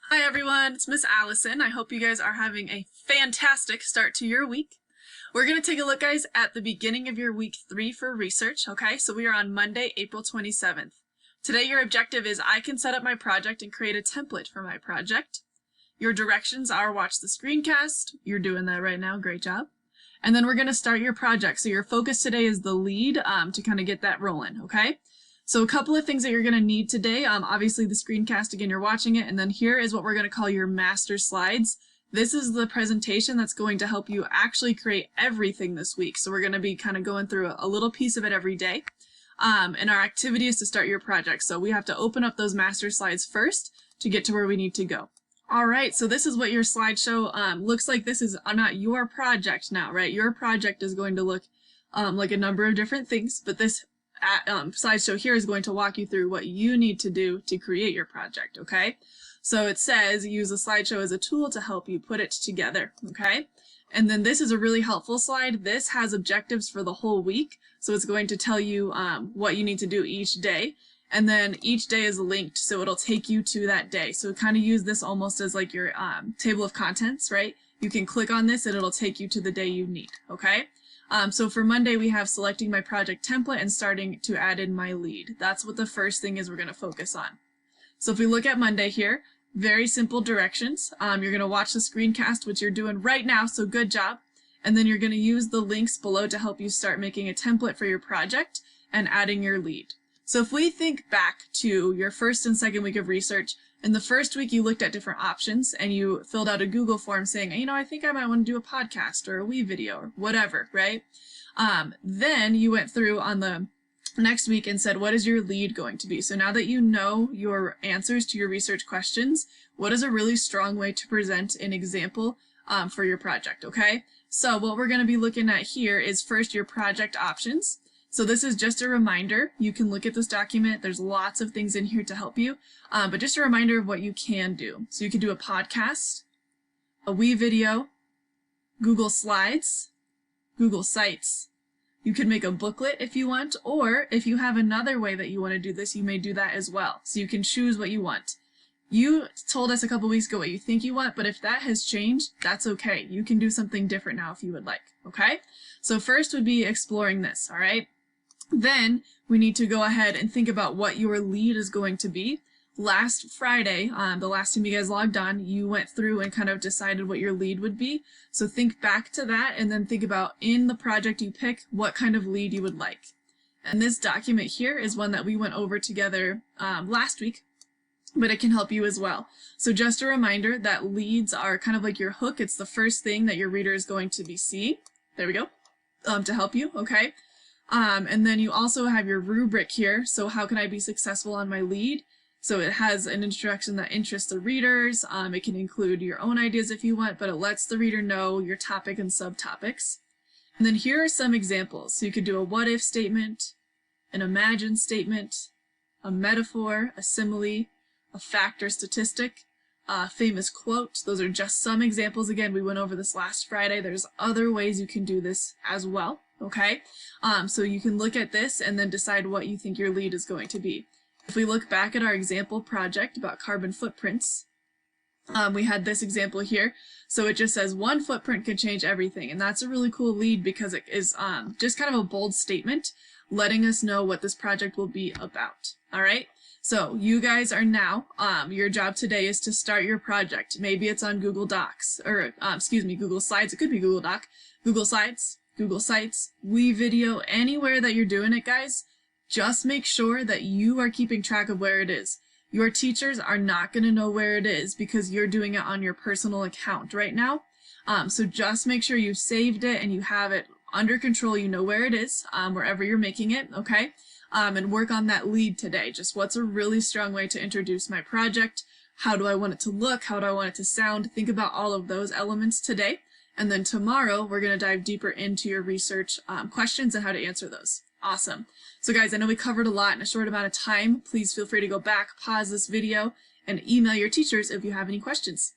Hi everyone, it's Miss Allison. I hope you guys are having a fantastic start to your week. We're going to take a look, guys, at the beginning of your week 3 for research, okay? So we are on Monday, April 27th. Today your objective is I can set up my project and create a template for my project. Your directions are watch the screencast. You're doing that right now, great job. And then we're going to start your project. So your focus today is the lead to kind of get that rolling, okay? So a couple of things that you're going to need today, obviously the screencast, again, you're watching it, and then here is what we're going to call your master slides. This is the presentation that's going to help you actually create everything this week. So we're going to be kind of going through a little piece of it every day. And our activity is to start your project. So we have to open up those master slides first to get to where we need to go. All right, so this is what your slideshow looks like. This is not your project now, right? Your project is going to look like a number of different things, but this slideshow here is going to walk you through what you need to do to create your project, okay? So it says use the slideshow as a tool to help you put it together, okay? And then this is a really helpful slide. This has objectives for the whole week, so it's going to tell you what you need to do each day. And then each day is linked, so it'll take you to that day. So kind of use this almost as like your table of contents, right? You can click on this and it'll take you to the day you need, okay? So for Monday, we have selecting my project template and starting to add in my lead. That's what the first thing is we're going to focus on. So if we look at Monday here, very simple directions. You're going to watch the screencast, which you're doing right now, so good job. And then you're going to use the links below to help you start making a template for your project and adding your lead. So if we think back to your first and second week of research, in the first week you looked at different options and you filled out a Google form saying, you know, I think I might want to do a podcast or a wee video or whatever, right? Then you went through on the next week and said, what is your lead going to be? So now that you know your answers to your research questions, what is a really strong way to present an example for your project, okay? So what we're going to be looking at here is first your project options. So this is just a reminder. You can look at this document. There's lots of things in here to help you, but just a reminder of what you can do. So you can do a podcast, a wee video, Google Slides, Google Sites. You can make a booklet if you want, or if you have another way that you want to do this, you may do that as well. So you can choose what you want. You told us a couple weeks ago what you think you want, but if that has changed, that's okay. You can do something different now if you would like, okay? So first would be exploring this, all right? Then we need to go ahead and think about what your lead is going to be. Last Friday, the last time you guys logged on, you went through and kind of decided what your lead would be. So think back to that and then think about in the project you pick, what kind of lead you would like. And this document here is one that we went over together last week, but it can help you as well. So just a reminder that leads are kind of like your hook. It's the first thing that your reader is going to be seeing. There we go, to help you, okay? And then you also have your rubric here. So how can I be successful on my lead? So it has an introduction that interests the readers. It can include your own ideas if you want, but it lets the reader know your topic and subtopics. And then here are some examples. So you could do a what if statement, an imagine statement, a metaphor, a simile, a fact or statistic, a famous quote. Those are just some examples. Again, we went over this last Friday. There's other ways you can do this as well. Okay, so you can look at this and then decide what you think your lead is going to be. If we look back at our example project about carbon footprints, we had this example here. So it just says one footprint can change everything. And that's a really cool lead because it is just kind of a bold statement letting us know what this project will be about. All right. So you guys are now, your job today is to start your project. Maybe it's on Google Docs or Google Slides. It could be Google Doc, Google Slides, Google Sites, wee video, anywhere that you're doing it, guys. Just make sure that you are keeping track of where it is. Your teachers are not going to know where it is because you're doing it on your personal account right now. So just make sure you've saved it and you have it under control. You know where it is, wherever you're making it, okay? And work on that lead today. Just what's a really strong way to introduce my project? How do I want it to look? How do I want it to sound? Think about all of those elements today. And then tomorrow, we're going to dive deeper into your research questions and how to answer those. Awesome. So guys, I know we covered a lot in a short amount of time. Please feel free to go back, pause this video, and email your teachers if you have any questions.